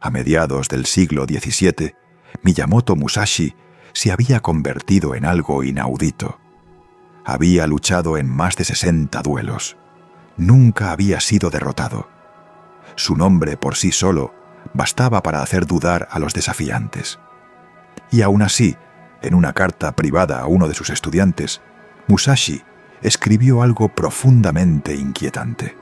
A mediados del siglo XVII, Miyamoto Musashi se había convertido en algo inaudito. Había luchado en más de 60 duelos. Nunca había sido derrotado. Su nombre por sí solo bastaba para hacer dudar a los desafiantes. Y aún así, en una carta privada a uno de sus estudiantes, Musashi escribió algo profundamente inquietante.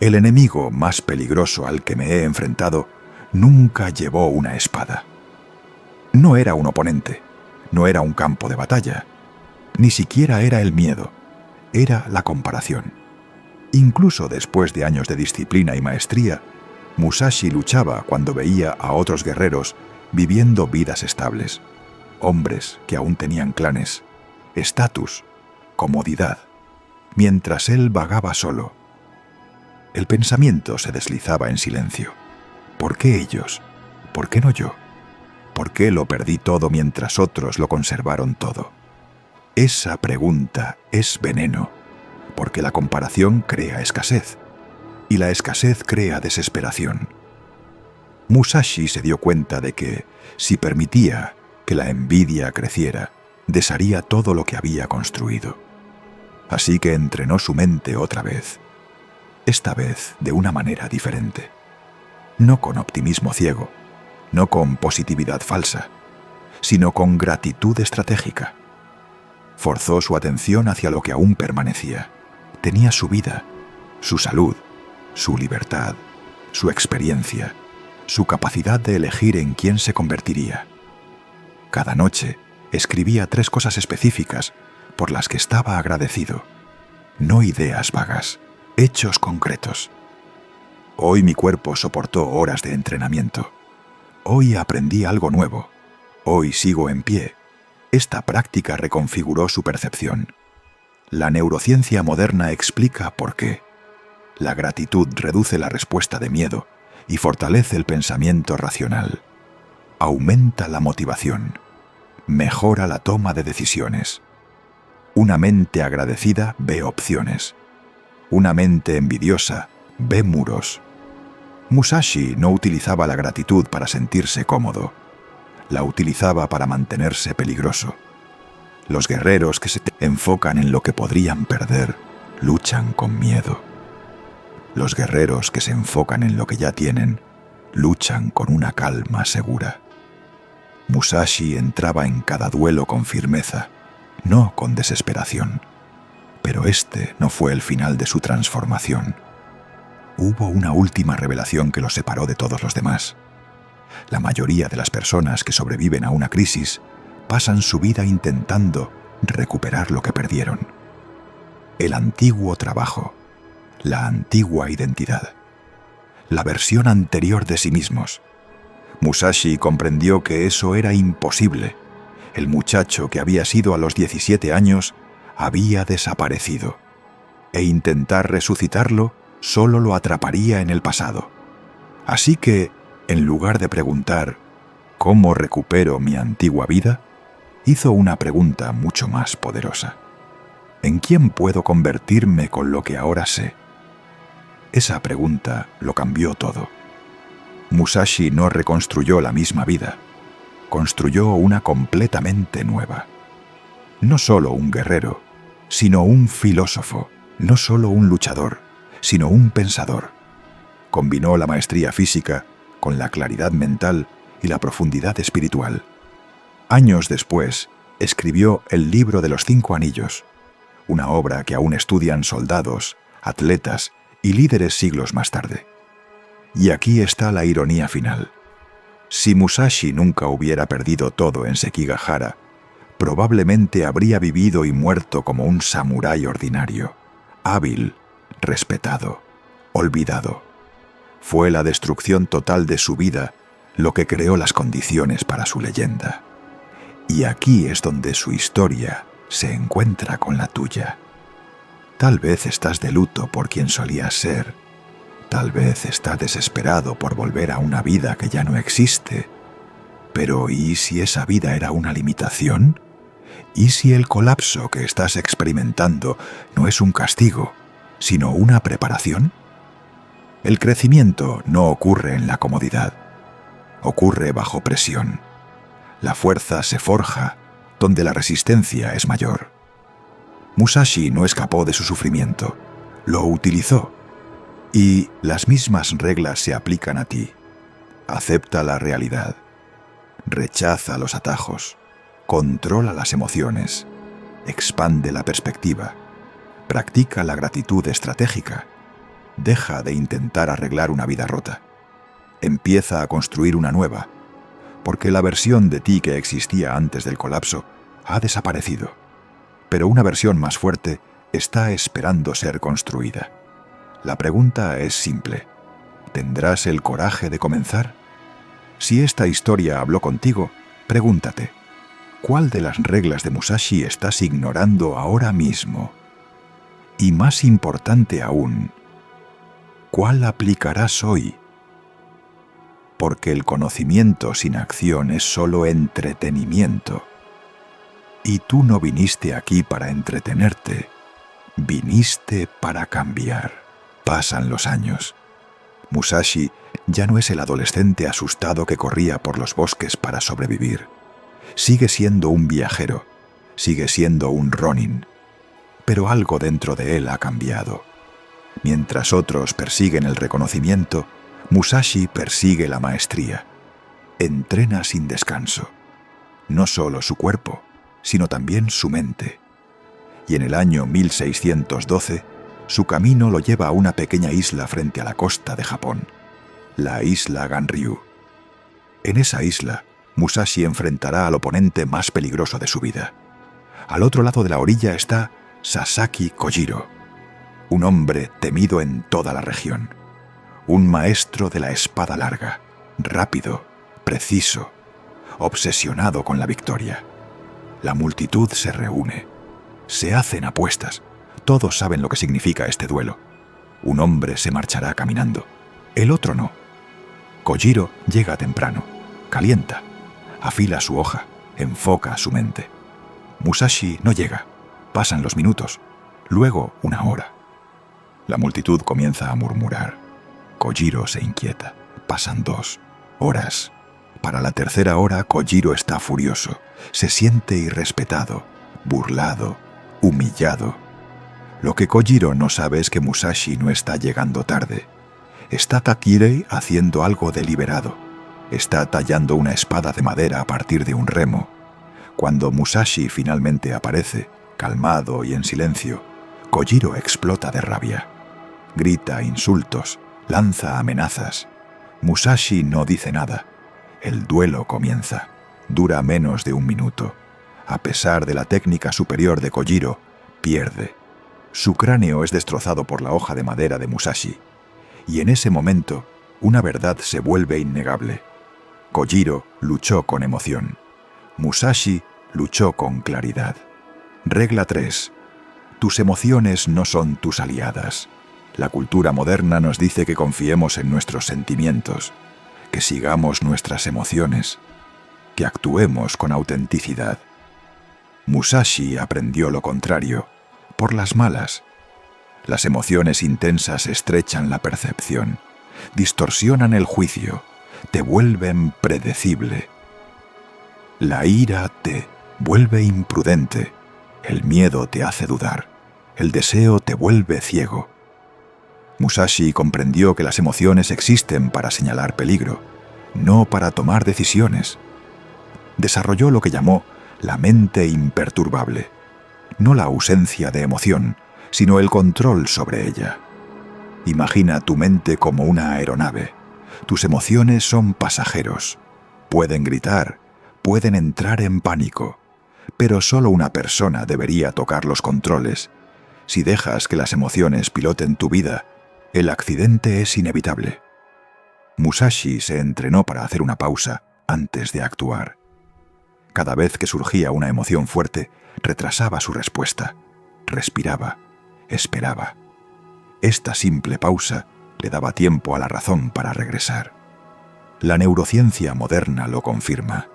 El enemigo más peligroso al que me he enfrentado nunca llevó una espada. No era un oponente, no era un campo de batalla, ni siquiera era el miedo, era la comparación. Incluso después de años de disciplina y maestría, Musashi luchaba cuando veía a otros guerreros viviendo vidas estables, hombres que aún tenían clanes, estatus, comodidad, mientras él vagaba solo. El pensamiento se deslizaba en silencio. ¿Por qué ellos? ¿Por qué no yo? ¿Por qué lo perdí todo mientras otros lo conservaron todo? Esa pregunta es veneno, porque la comparación crea escasez, y la escasez crea desesperación. Musashi se dio cuenta de que, si permitía que la envidia creciera, desharía todo lo que había construido. Así que entrenó su mente otra vez, esta vez de una manera diferente. No con optimismo ciego, no con positividad falsa, sino con gratitud estratégica. Forzó su atención hacia lo que aún permanecía. Tenía su vida, su salud, su libertad, su experiencia, su capacidad de elegir en quién se convertiría. Cada noche escribía 3 cosas específicas por las que estaba agradecido. No ideas vagas, hechos concretos. Hoy mi cuerpo soportó horas de entrenamiento. Hoy aprendí algo nuevo. Hoy sigo en pie. Esta práctica reconfiguró su percepción. La neurociencia moderna explica por qué. La gratitud reduce la respuesta de miedo y fortalece el pensamiento racional. Aumenta la motivación. Mejora la toma de decisiones. Una mente agradecida ve opciones. Una mente envidiosa ve muros. Musashi no utilizaba la gratitud para sentirse cómodo. La utilizaba para mantenerse peligroso. Los guerreros que se enfocan en lo que podrían perder luchan con miedo. Los guerreros que se enfocan en lo que ya tienen luchan con una calma segura. Musashi entraba en cada duelo con firmeza, no con desesperación. Pero este no fue el final de su transformación. Hubo una última revelación que lo separó de todos los demás. La mayoría de las personas que sobreviven a una crisis pasan su vida intentando recuperar lo que perdieron. El antiguo trabajo, la antigua identidad, la versión anterior de sí mismos. Musashi comprendió que eso era imposible. El muchacho que había sido a los 17 años había desaparecido, e intentar resucitarlo solo lo atraparía en el pasado. Así que, en lugar de preguntar ¿cómo recupero mi antigua vida?, hizo una pregunta mucho más poderosa. ¿En quién puedo convertirme con lo que ahora sé? Esa pregunta lo cambió todo. Musashi no reconstruyó la misma vida, construyó una completamente nueva. No solo un guerrero, sino un filósofo, no solo un luchador, sino un pensador. Combinó la maestría física con la claridad mental y la profundidad espiritual. Años después, escribió el libro de los 5 anillos, una obra que aún estudian soldados, atletas y líderes siglos más tarde. Y aquí está la ironía final. Si Musashi nunca hubiera perdido todo en Sekigahara, probablemente habría vivido y muerto como un samurái ordinario, hábil, respetado, olvidado. Fue la destrucción total de su vida lo que creó las condiciones para su leyenda. Y aquí es donde su historia se encuentra con la tuya. Tal vez estás de luto por quien solías ser. Tal vez estás desesperado por volver a una vida que ya no existe. Pero ¿y si esa vida era una limitación? ¿Y si el colapso que estás experimentando no es un castigo, sino una preparación? El crecimiento no ocurre en la comodidad, ocurre bajo presión. La fuerza se forja donde la resistencia es mayor. Musashi no escapó de su sufrimiento, lo utilizó. Y las mismas reglas se aplican a ti. Acepta la realidad, rechaza los atajos, controla las emociones, expande la perspectiva, practica la gratitud estratégica, deja de intentar arreglar una vida rota, empieza a construir una nueva, porque la versión de ti que existía antes del colapso ha desaparecido, pero una versión más fuerte está esperando ser construida. La pregunta es simple. ¿Tendrás el coraje de comenzar? Si esta historia habló contigo, pregúntate, ¿cuál de las reglas de Musashi estás ignorando ahora mismo? Y más importante aún, ¿cuál aplicarás hoy? Porque el conocimiento sin acción es solo entretenimiento. Y tú no viniste aquí para entretenerte, viniste para cambiar. Pasan los años. Musashi ya no es el adolescente asustado que corría por los bosques para sobrevivir. Sigue siendo un viajero, sigue siendo un ronin, pero algo dentro de él ha cambiado. Mientras otros persiguen el reconocimiento, Musashi persigue la maestría. Entrena sin descanso, no solo su cuerpo, sino también su mente. Y en el año 1612, su camino lo lleva a una pequeña isla frente a la costa de Japón, la isla Ganryu. En esa isla, Musashi enfrentará al oponente más peligroso de su vida. Al otro lado de la orilla está Sasaki Kojiro, un hombre temido en toda la región, un maestro de la espada larga, rápido, preciso, obsesionado con la victoria. La multitud se reúne, se hacen apuestas. Todos saben lo que significa este duelo. Un hombre se marchará caminando, el otro no. Kojiro llega temprano, calienta, afila su hoja, enfoca su mente. Musashi no llega, pasan los minutos, luego una hora. La multitud comienza a murmurar. Kojiro se inquieta, pasan 2 horas. Para la tercera hora, Kojiro está furioso, se siente irrespetado, burlado, humillado. Lo que Kojiro no sabe es que Musashi no está llegando tarde. Está Takirei haciendo algo deliberado. Está tallando una espada de madera a partir de un remo. Cuando Musashi finalmente aparece, calmado y en silencio, Kojiro explota de rabia. Grita insultos, lanza amenazas. Musashi no dice nada. El duelo comienza. Dura menos de 1 minuto. A pesar de la técnica superior de Kojiro, pierde. Su cráneo es destrozado por la hoja de madera de Musashi, y en ese momento una verdad se vuelve innegable. Kojiro luchó con emoción. Musashi luchó con claridad. Regla 3. Tus emociones no son tus aliadas. La cultura moderna nos dice que confiemos en nuestros sentimientos, que sigamos nuestras emociones, que actuemos con autenticidad. Musashi aprendió lo contrario. Por las malas. Las emociones intensas estrechan la percepción, distorsionan el juicio, te vuelven predecible. La ira te vuelve imprudente, el miedo te hace dudar, el deseo te vuelve ciego. Musashi comprendió que las emociones existen para señalar peligro, no para tomar decisiones. Desarrolló lo que llamó la mente imperturbable. No la ausencia de emoción, sino el control sobre ella. Imagina tu mente como una aeronave. Tus emociones son pasajeros. Pueden gritar, pueden entrar en pánico, pero solo una persona debería tocar los controles. Si dejas que las emociones piloten tu vida, el accidente es inevitable. Musashi se entrenó para hacer una pausa antes de actuar. Cada vez que surgía una emoción fuerte, retrasaba su respuesta, respiraba, esperaba. Esta simple pausa le daba tiempo a la razón para regresar. La neurociencia moderna lo confirma.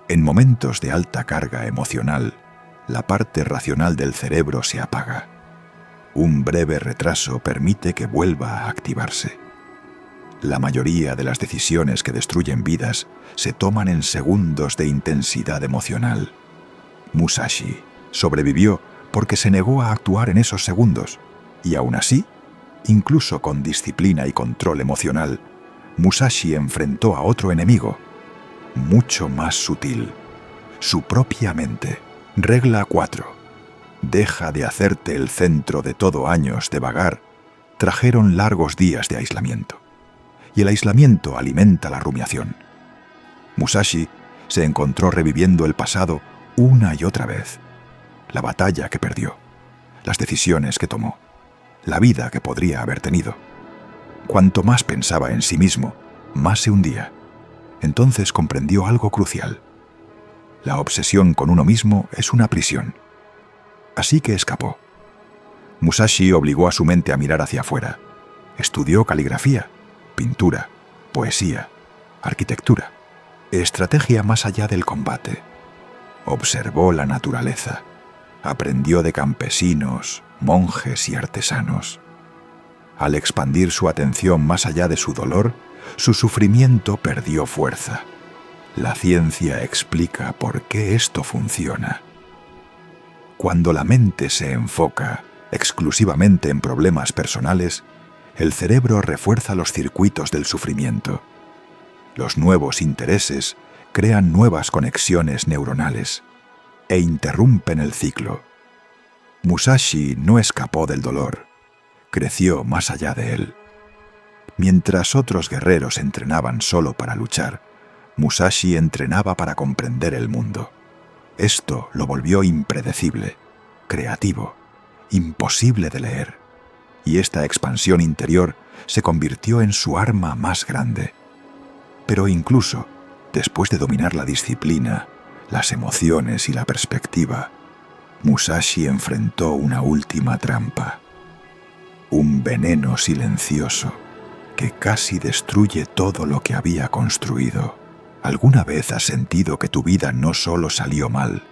En momentos de alta carga emocional, la parte racional del cerebro se apaga. Un breve retraso permite que vuelva a activarse. La mayoría de las decisiones que destruyen vidas se toman en segundos de intensidad emocional. Musashi sobrevivió porque se negó a actuar en esos segundos, y aún así, incluso con disciplina y control emocional, Musashi enfrentó a otro enemigo, mucho más sutil, su propia mente. Regla 4. Deja de hacerte el centro de todo. Años de vagar trajeron largos días de aislamiento, y el aislamiento alimenta la rumiación. Musashi se encontró reviviendo el pasado una y otra vez. La batalla que perdió, las decisiones que tomó, la vida que podría haber tenido. Cuanto más pensaba en sí mismo, más se hundía. Entonces comprendió algo crucial. La obsesión con uno mismo es una prisión. Así que escapó. Musashi obligó a su mente a mirar hacia afuera. Estudió caligrafía, pintura, poesía, arquitectura, estrategia más allá del combate. Observó la naturaleza. Aprendió de campesinos, monjes y artesanos. Al expandir su atención más allá de su dolor, su sufrimiento perdió fuerza. La ciencia explica por qué esto funciona. Cuando la mente se enfoca exclusivamente en problemas personales, el cerebro refuerza los circuitos del sufrimiento. Los nuevos intereses crean nuevas conexiones neuronales e interrumpen el ciclo. Musashi no escapó del dolor, creció más allá de él. Mientras otros guerreros entrenaban solo para luchar, Musashi entrenaba para comprender el mundo. Esto lo volvió impredecible, creativo, imposible de leer, y esta expansión interior se convirtió en su arma más grande. Pero incluso después de dominar la disciplina, las emociones y la perspectiva, Musashi enfrentó una última trampa, un veneno silencioso que casi destruye todo lo que había construido. ¿Alguna vez has sentido que tu vida no solo salió mal,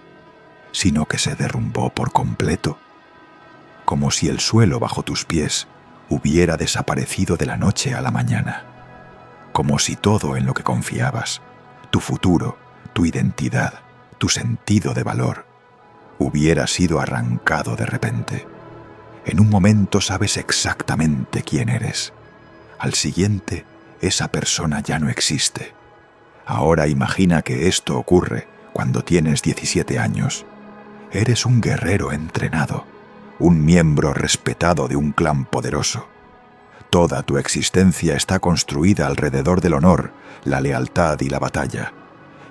sino que se derrumbó por completo? Como si el suelo bajo tus pies hubiera desaparecido de la noche a la mañana. Como si todo en lo que confiabas, tu futuro, tu identidad, tu sentido de valor, hubiera sido arrancado de repente. En un momento sabes exactamente quién eres. Al siguiente, esa persona ya no existe. Ahora imagina que esto ocurre cuando tienes 17 años. Eres un guerrero entrenado, un miembro respetado de un clan poderoso. Toda tu existencia está construida alrededor del honor, la lealtad y la batalla.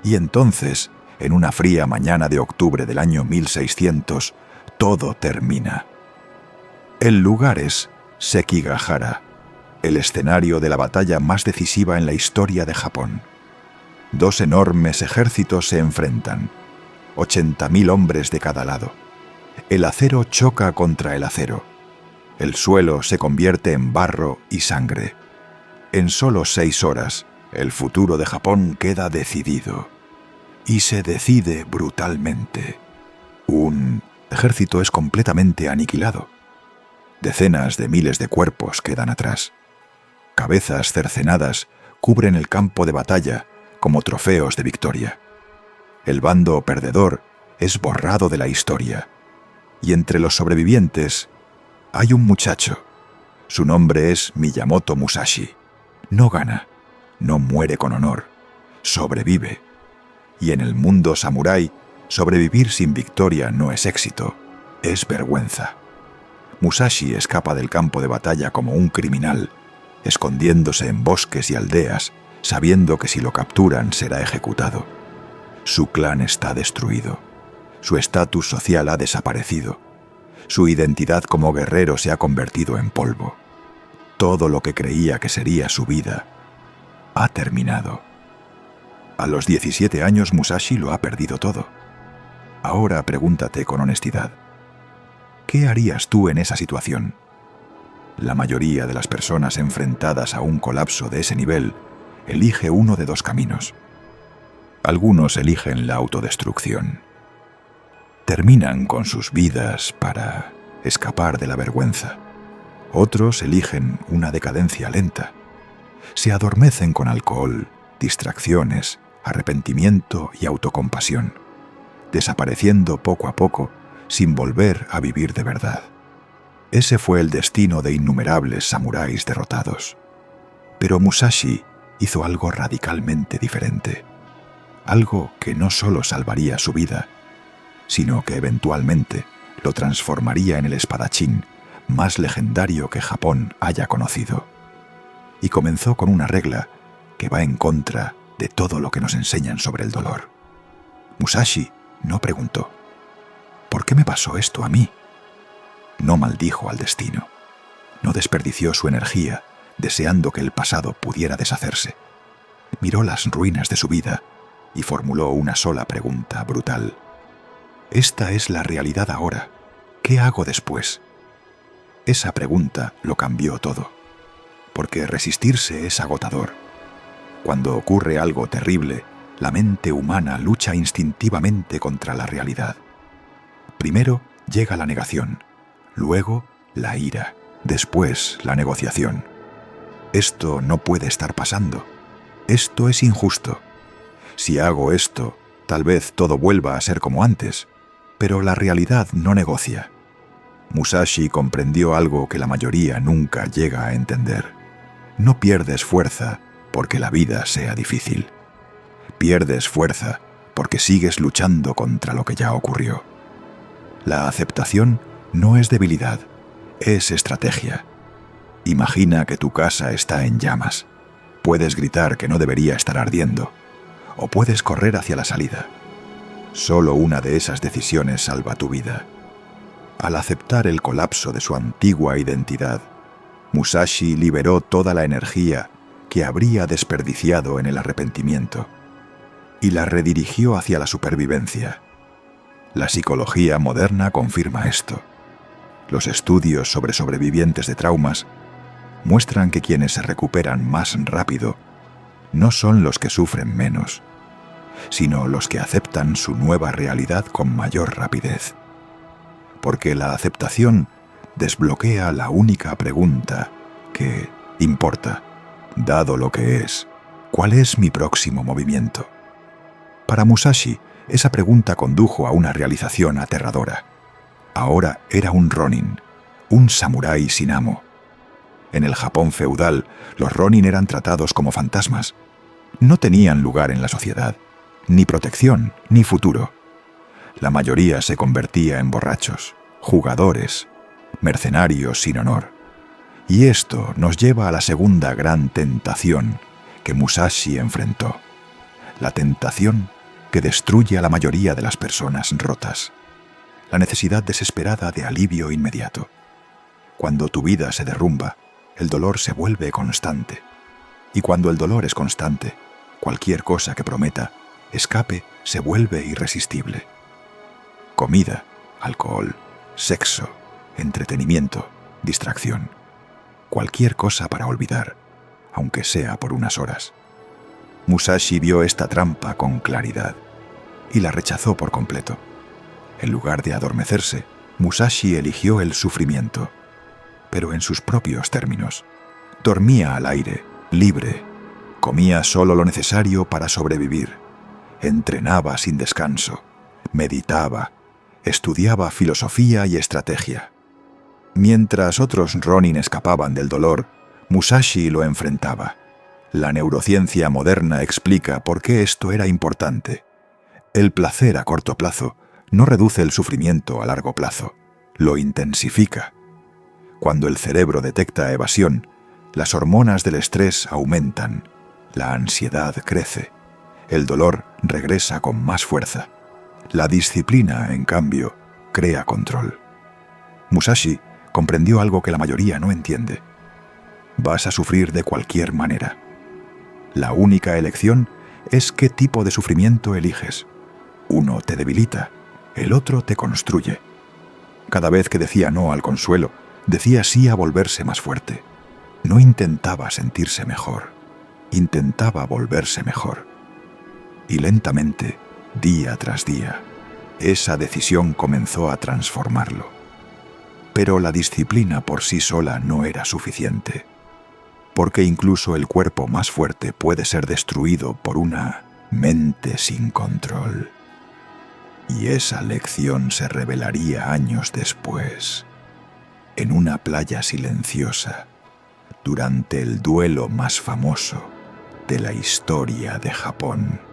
Y entonces, en una fría mañana de octubre del año 1600, todo termina. El lugar es Sekigahara, el escenario de la batalla más decisiva en la historia de Japón. Dos enormes ejércitos se enfrentan, 80.000 hombres de cada lado. El acero choca contra el acero. El suelo se convierte en barro y sangre. En solo 6 horas, el futuro de Japón queda decidido. Y se decide brutalmente. Un ejército es completamente aniquilado. Decenas de miles de cuerpos quedan atrás. Cabezas cercenadas cubren el campo de batalla como trofeos de victoria. El bando perdedor es borrado de la historia. Y entre los sobrevivientes hay un muchacho. Su nombre es Miyamoto Musashi. No gana, no muere con honor, sobrevive. Y en el mundo samurái, sobrevivir sin victoria no es éxito, es vergüenza. Musashi escapa del campo de batalla como un criminal, escondiéndose en bosques y aldeas, sabiendo que si lo capturan será ejecutado. Su clan está destruido. Su estatus social ha desaparecido. Su identidad como guerrero se ha convertido en polvo. Todo lo que creía que sería su vida ha terminado. A los 17 años Musashi lo ha perdido todo. Ahora pregúntate con honestidad, ¿qué harías tú en esa situación? La mayoría de las personas enfrentadas a un colapso de ese nivel elige uno de 2 caminos. Algunos eligen la autodestrucción. Terminan con sus vidas para escapar de la vergüenza. Otros eligen una decadencia lenta. Se adormecen con alcohol, distracciones, arrepentimiento y autocompasión, desapareciendo poco a poco sin volver a vivir de verdad. Ese fue el destino de innumerables samuráis derrotados. Pero Musashi hizo algo radicalmente diferente. Algo que no solo salvaría su vida, sino que eventualmente lo transformaría en el espadachín más legendario que Japón haya conocido. Y comenzó con una regla que va en contra de todo lo que nos enseñan sobre el dolor. Musashi no preguntó: ¿por qué me pasó esto a mí? No maldijo al destino. No desperdició su energía deseando que el pasado pudiera deshacerse. Miró las ruinas de su vida y formuló una sola pregunta brutal. Esta es la realidad ahora. ¿Qué hago después? Esa pregunta lo cambió todo, porque resistirse es agotador. Cuando ocurre algo terrible, la mente humana lucha instintivamente contra la realidad. Primero llega la negación, luego la ira, después la negociación. Esto no puede estar pasando. Esto es injusto. Si hago esto, tal vez todo vuelva a ser como antes, pero la realidad no negocia. Musashi comprendió algo que la mayoría nunca llega a entender. No pierdes fuerza porque la vida sea difícil. Pierdes fuerza porque sigues luchando contra lo que ya ocurrió. La aceptación no es debilidad, es estrategia. Imagina que tu casa está en llamas. Puedes gritar que no debería estar ardiendo, o puedes correr hacia la salida. Solo una de esas decisiones salva tu vida. Al aceptar el colapso de su antigua identidad, Musashi liberó toda la energía que habría desperdiciado en el arrepentimiento y la redirigió hacia la supervivencia. La psicología moderna confirma esto. Los estudios sobre sobrevivientes de traumas muestran que quienes se recuperan más rápido no son los que sufren menos, sino los que aceptan su nueva realidad con mayor rapidez. Porque la aceptación desbloquea la única pregunta que importa, dado lo que es: ¿cuál es mi próximo movimiento? Para Musashi, esa pregunta condujo a una realización aterradora. Ahora era un ronin, un samurái sin amo. En el Japón feudal, los ronin eran tratados como fantasmas. No tenían lugar en la sociedad, ni protección, ni futuro. La mayoría se convertía en borrachos, jugadores, mercenarios sin honor. Y esto nos lleva a la segunda gran tentación que Musashi enfrentó. La tentación que destruye a la mayoría de las personas rotas. La necesidad desesperada de alivio inmediato. Cuando tu vida se derrumba, el dolor se vuelve constante. Y cuando el dolor es constante, cualquier cosa que prometa escape se vuelve irresistible. Comida, alcohol, sexo, entretenimiento, distracción. Cualquier cosa para olvidar, aunque sea por unas horas. Musashi vio esta trampa con claridad y la rechazó por completo. En lugar de adormecerse, Musashi eligió el sufrimiento, pero en sus propios términos. Dormía al aire, libre, comía solo lo necesario para sobrevivir, entrenaba sin descanso, meditaba, estudiaba filosofía y estrategia. Mientras otros ronin escapaban del dolor, Musashi lo enfrentaba. La neurociencia moderna explica por qué esto era importante. El placer a corto plazo no reduce el sufrimiento a largo plazo, lo intensifica. Cuando el cerebro detecta evasión, las hormonas del estrés aumentan, la ansiedad crece, el dolor regresa con más fuerza. La disciplina, en cambio, crea control. Musashi comprendió algo que la mayoría no entiende. Vas a sufrir de cualquier manera. La única elección es qué tipo de sufrimiento eliges. Uno te debilita, el otro te construye. Cada vez que decía no al consuelo, decía sí a volverse más fuerte. No intentaba sentirse mejor, intentaba volverse mejor. Y lentamente, día tras día, esa decisión comenzó a transformarlo. Pero la disciplina por sí sola no era suficiente, porque incluso el cuerpo más fuerte puede ser destruido por una mente sin control. Y esa lección se revelaría años después, en una playa silenciosa, durante el duelo más famoso de la historia de Japón.